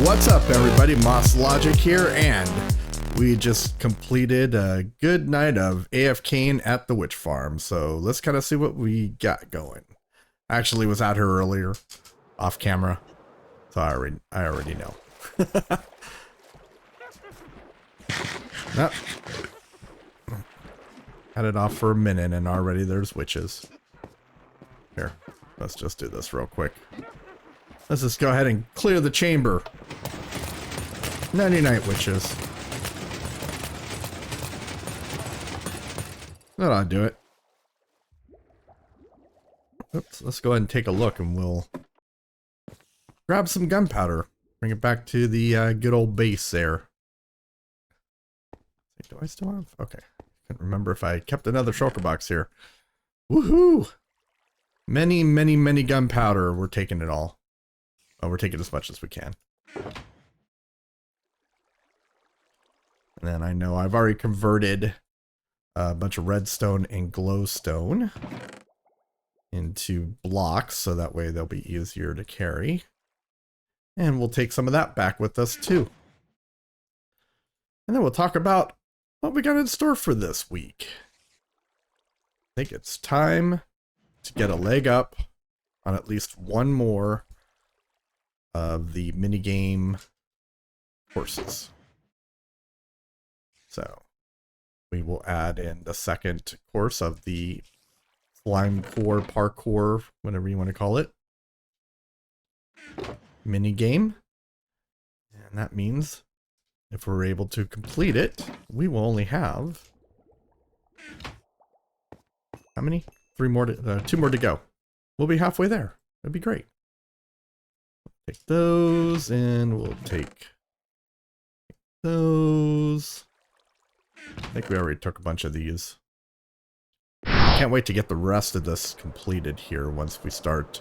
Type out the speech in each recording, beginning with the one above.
What's up, everybody? Moss Logic here, and we just completed a good night of AFKing at the witch farm. So let's kind of see what we got going. I actually was out here earlier, off camera, so I already know. Nope. Had it off for a minute, and already there's witches. Here, let's just do this real quick. Let's just go ahead and clear the chamber. Nighty night, witches. That'll do it. Oops, let's go ahead and take a look, and we'll grab some gunpowder. Bring it back to the good old base there. Do I still have? Okay. Can't remember if I kept another shulker box here. Woohoo! Many gunpowder. We're taking it all. Oh, we're taking as much as we can. And then I know I've already converted a bunch of redstone and glowstone into blocks, so that way they'll be easier to carry. And we'll take some of that back with us too. And then we'll talk about what we got in store for this week. I think it's time to get a leg up on at least one more of the minigame courses. So we will add in the second course of the slime core parkour, whatever you want to call it, minigame. And that means if we're able to complete it, we will only have how many? Two more to go. We'll be halfway there. That'd be great. Take those, and we'll take those. I think we already took a bunch of these. Can't wait to get the rest of this completed here once we start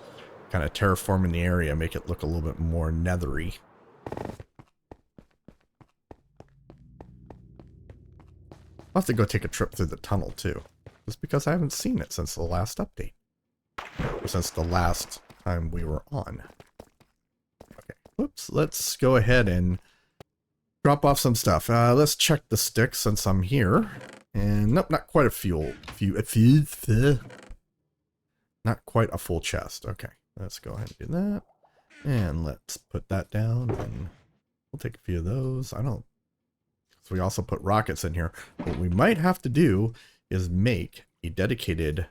kind of terraforming the area, make it look a little bit more nethery. I'll have to go take a trip through the tunnel too, just because I haven't seen it since the last update, or since the last time we were on. Okay, whoops, let's go ahead and drop off some stuff. Let's check the sticks since I'm here. And nope, not quite not quite a full chest. Okay, let's go ahead and do that. And let's put that down, and we'll take a few of those. So we also put rockets in here. What we might have to do is make a dedicated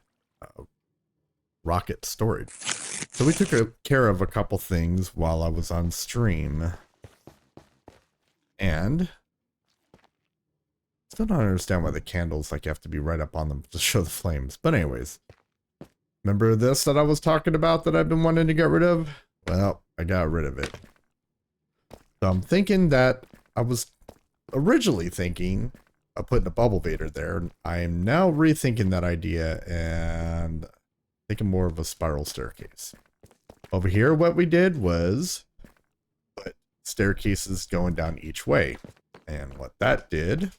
rocket storage. So we took care of a couple things while I was on stream. And still don't understand why the candles, like, you have to be right up on them to show the flames. But anyways, remember this that I was talking about that I've been wanting to get rid of? Well, I got rid of it. So I'm thinking that I was originally thinking of putting a bubble vader there. I am now rethinking that idea and thinking more of a spiral staircase. Over here, what we did was put staircases going down each way. And what that did,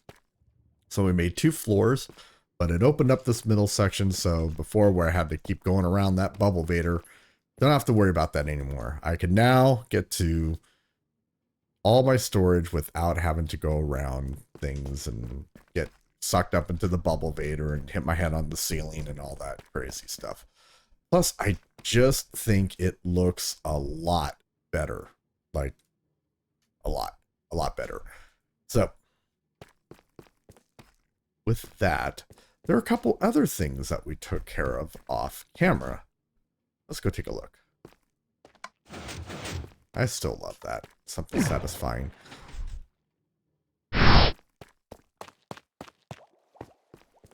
so we made 2 floors, but it opened up this middle section. So before, where I had to keep going around that bubble vader, don't have to worry about that anymore. I can now get to all my storage without having to go around things and get sucked up into the bubble vader and hit my head on the ceiling and all that crazy stuff. Plus, I just think it looks a lot better. Like, a lot better. So, with that, there are a couple other things that we took care of off camera. Let's go take a look. I still love that. Something satisfying.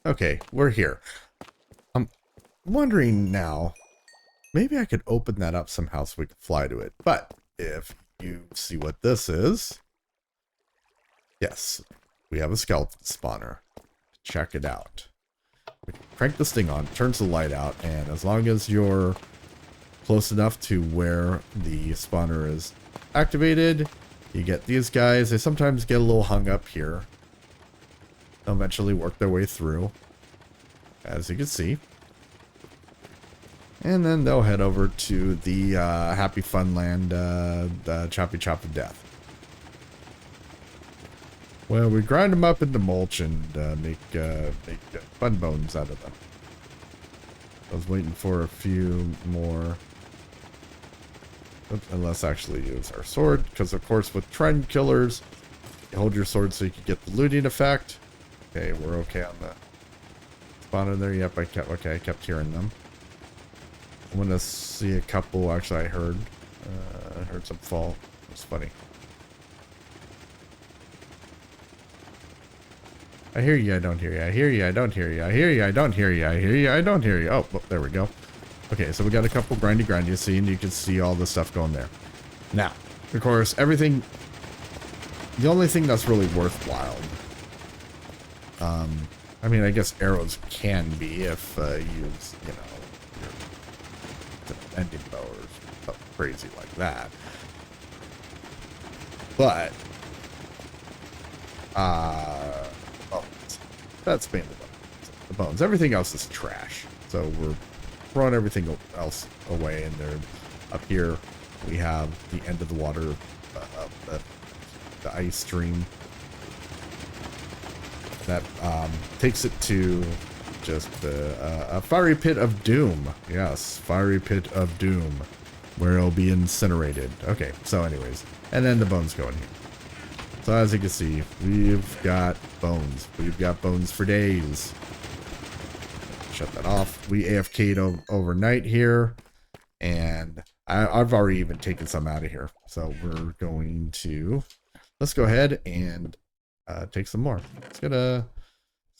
Okay, we're here. I'm wondering now, maybe I could open that up somehow so we could fly to it. But if you see what this is, yes, we have a skeleton spawner. Check it out. We crank this thing on, turns the light out, and as long as you're close enough to where the spawner is activated, you get these guys. They sometimes get a little hung up here. They'll eventually work their way through, as you can see. And then they'll head over to the Happy Fun Land, the Choppy Chop of Death. Well, we grind them up into mulch and make fun bones out of them. I was waiting for a few more. Oops, and let's actually use our sword, because of course with trident killers, you hold your sword so you can get the looting effect. Okay, we're okay on the spawner there. Yep, I kept hearing them. I'm gonna see a couple. Actually, I heard some fall. It's funny. I hear you, I don't hear you. I hear you, I don't hear you. I hear you, I don't hear you. I hear you, I don't hear you. Oh, there we go. Okay, so we got a couple grindy see, and you can see all the stuff going there. Now, of course, everything. The only thing that's really worthwhile. I mean, I guess arrows can be if you use, you know, your ending bow or something crazy like that. But, well, that's mainly the bones. Everything else is trash. So we're throwing everything else away, and they're up here. We have the end of the water, the ice stream that takes it to just a fiery pit of doom. Yes, fiery pit of doom, where it'll be incinerated. Okay, so anyways, and then the bones go in here. So as you can see, we've got bones. We've got bones for days. Shut that off. We AFK'd overnight here, and I've already even taken some out of here. So we're going to, let's go ahead and take some more. Let's get a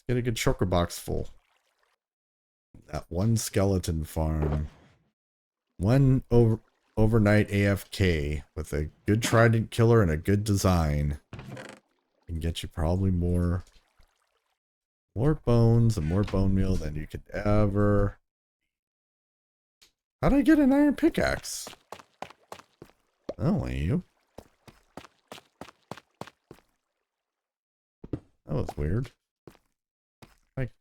good shulker box full. That one skeleton farm, one overnight AFK with a good trident killer and a good design can get you probably more bones and more bone meal than you could ever. How'd I get an iron pickaxe? Oh, you. That was weird. Like,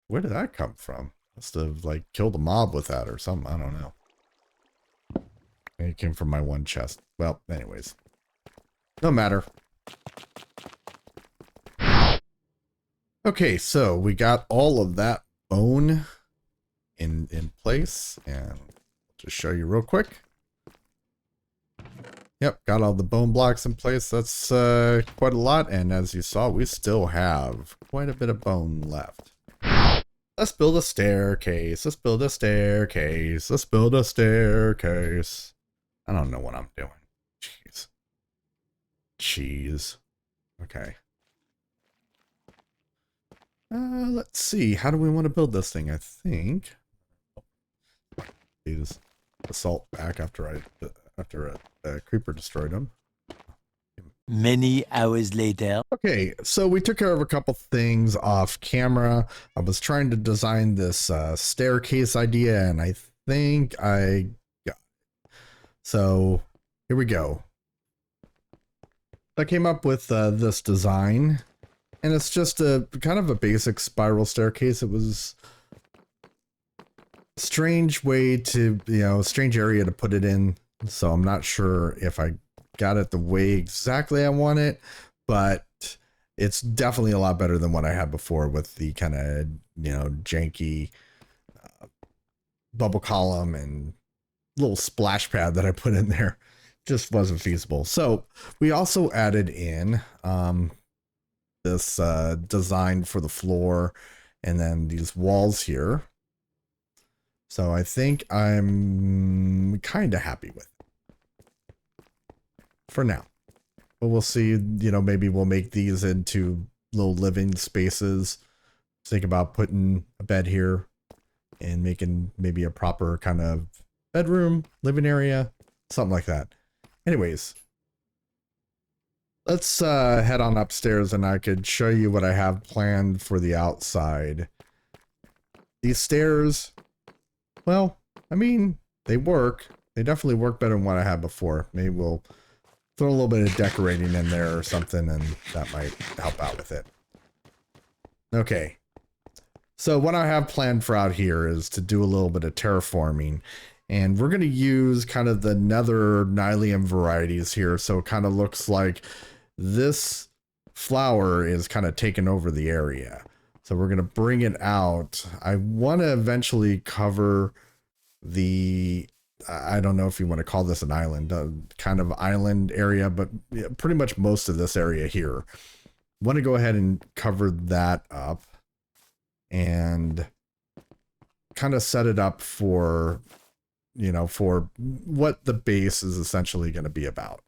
where did that come from? Must have, like, killed a mob with that or something. I don't know. It came from my one chest. Well, anyways. No matter. Okay, so we got all of that bone in place, and I'll just show you real quick. Yep, got all the bone blocks in place. That's quite a lot, and as you saw, we still have quite a bit of bone left. Let's build a staircase. Let's build a staircase. Let's build a staircase. I don't know what I'm doing. Jeez. Okay. Let's see. How do we want to build this thing? I think. Use the salt back after a creeper destroyed him. Many hours later. Okay, so we took care of a couple things off camera. I was trying to design this staircase idea, and I think I got it. So here we go. I came up with this design, and it's just a kind of a basic spiral staircase. It was a strange way to, strange area to put it in. So I'm not sure if I got it the way exactly I want it, but it's definitely a lot better than what I had before with the kind of, janky bubble column and little splash pad that I put in there. Just wasn't feasible. So we also added in this design for the floor and then these walls here. So I think I'm kind of happy with it for now. But we'll see, maybe we'll make these into little living spaces. Think about putting a bed here and making maybe a proper kind of bedroom, living area, something like that. Anyways, let's head on upstairs and I could show you what I have planned for the outside. These stairs, well, I mean, they work. They definitely work better than what I had before. Maybe we'll throw a little bit of decorating in there or something, and that might help out with it. Okay. So what I have planned for out here is to do a little bit of terraforming, and we're going to use kind of the nether nylium varieties here. So it kind of looks like this flower is kind of taking over the area. So we're going to bring it out. I want to eventually cover the, I don't know if you want to call this an island, kind of island area, but pretty much most of this area here. Want to go ahead and cover that up and kind of set it up for, you know, for what the base is essentially going to be about.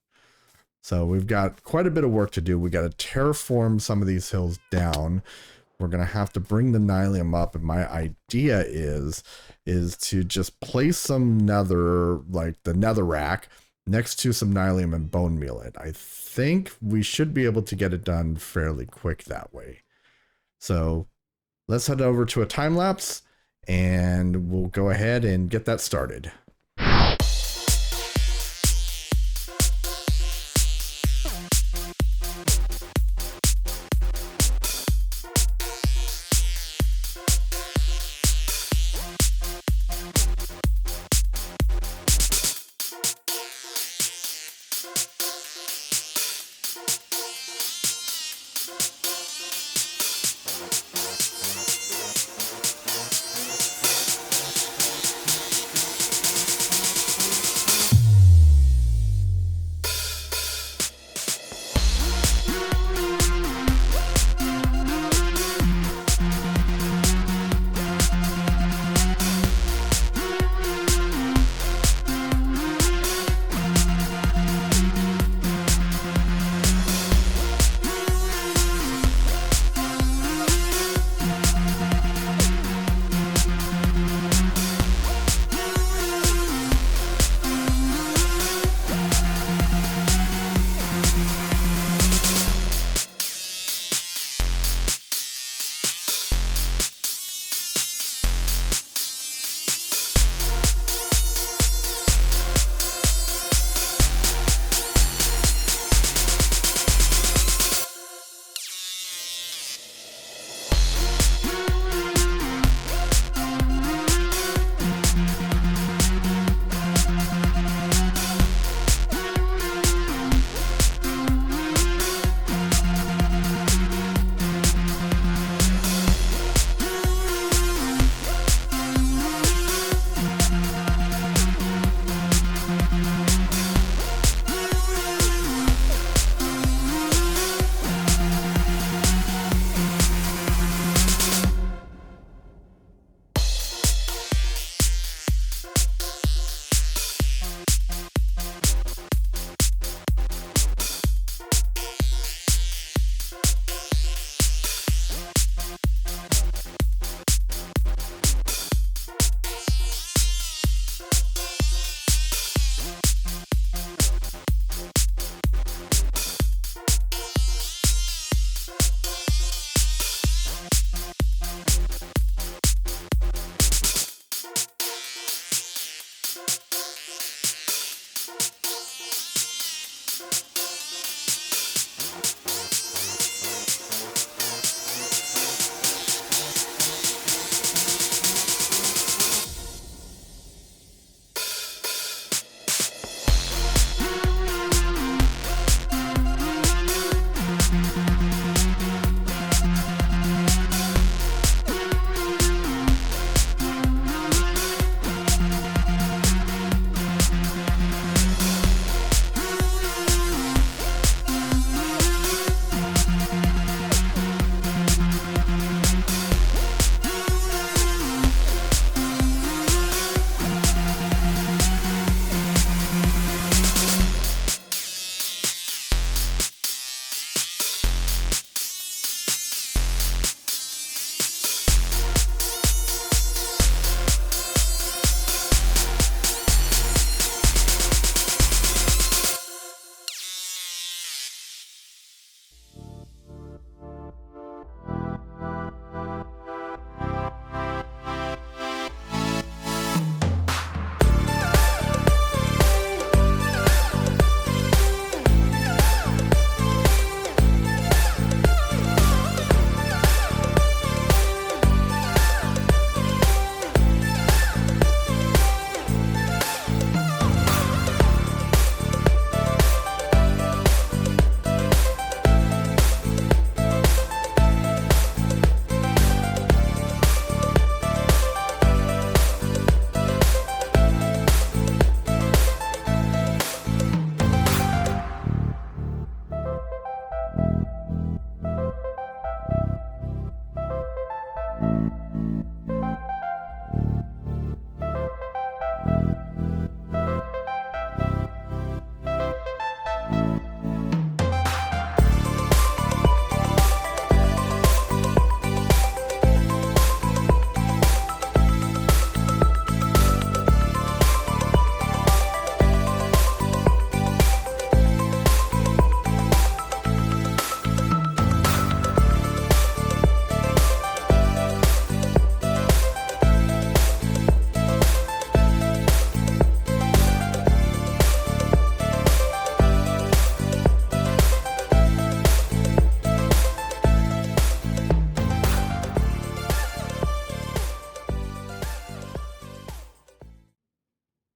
So we've got quite a bit of work to do. We got to terraform some of these hills down. We're going to have to bring the nylium up. And my idea is to just place some nether, like the nether rack next to some nylium and bone meal it. I think we should be able to get it done fairly quick that way. So let's head over to a time lapse and we'll go ahead and get that started.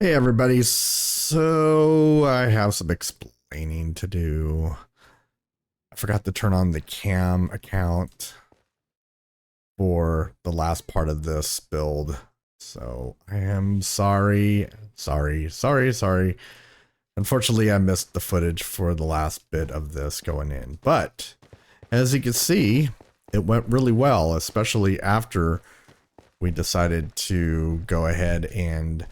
Hey everybody, so I have some explaining to do. I forgot to turn on the cam account for the last part of this build, so I am sorry. Unfortunately, I missed the footage for the last bit of this going in, but as you can see, it went really well, especially after we decided to go ahead and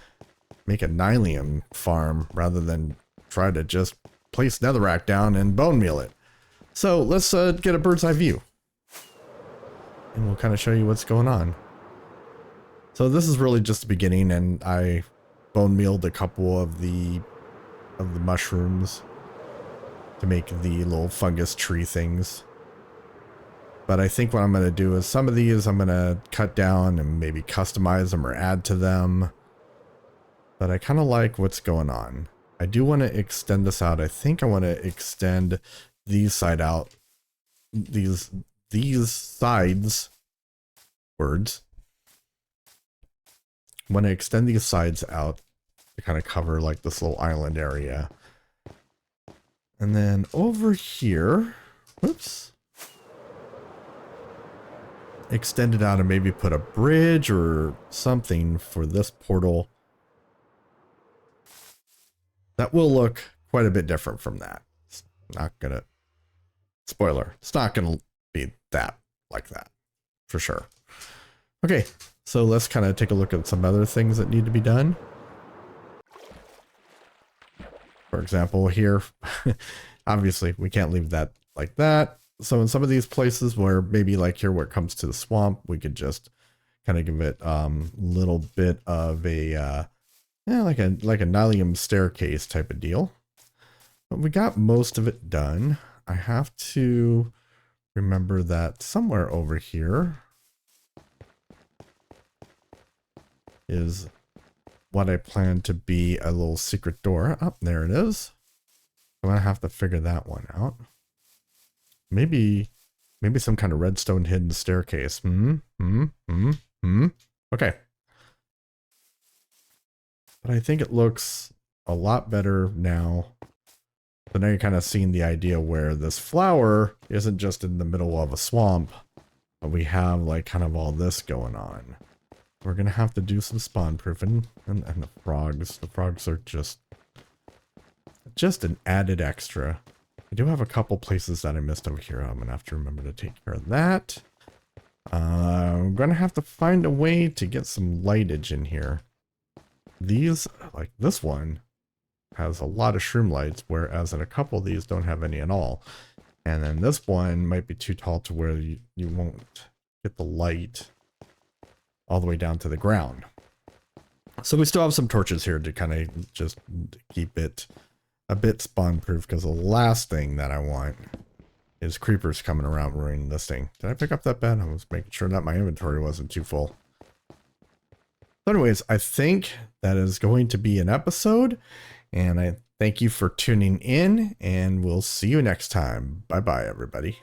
make a Nylium farm rather than try to just place netherrack down and bone meal it. So let's get a bird's eye view and we'll kind of show you what's going on. So this is really just the beginning, and I bone mealed a couple of the mushrooms to make the little fungus tree things. But I think what I'm going to do is some of these I'm going to cut down and maybe customize them or add to them. But I kind of like what's going on. I do want to extend this out. I think I want to extend these side out. These sides. Words. I want to extend these sides out to kind of cover like this little island area. And then over here, whoops. Extend it out and maybe put a bridge or something for this portal. That will look quite a bit different from that. It's not gonna, spoiler, it's not gonna be that like that for sure. Okay, so let's kind of take a look at some other things that need to be done. For example, here, obviously we can't leave that like that. So in some of these places where maybe like here where it comes to the swamp, we could just kind of give it a little bit of a yeah, like a Nylium staircase type of deal. But we got most of it done. I have to remember that somewhere over here is what I plan to be a little secret door. Oh, there it is. I'm gonna have to figure that one out. Maybe some kind of redstone hidden staircase. Okay. But I think it looks a lot better now. So now you're kind of seeing the idea where this flower isn't just in the middle of a swamp, but we have like kind of all this going on. We're going to have to do some spawn proofing, and the frogs are just an added extra. I do have a couple places that I missed over here. I'm going to have to remember to take care of that. I'm going to have to find a way to get some lightage in here. These, like this one, has a lot of shroom lights, whereas in a couple of these don't have any at all. And then this one might be too tall to where you won't get the light all the way down to the ground. So we still have some torches here to kind of just keep it a bit spawn proof, because the last thing that I want is creepers coming around ruining this thing. Did I pick up that bed? I was making sure that my inventory wasn't too full. So anyways, I think that is going to be an episode, and I thank you for tuning in, and we'll see you next time. Bye bye, everybody.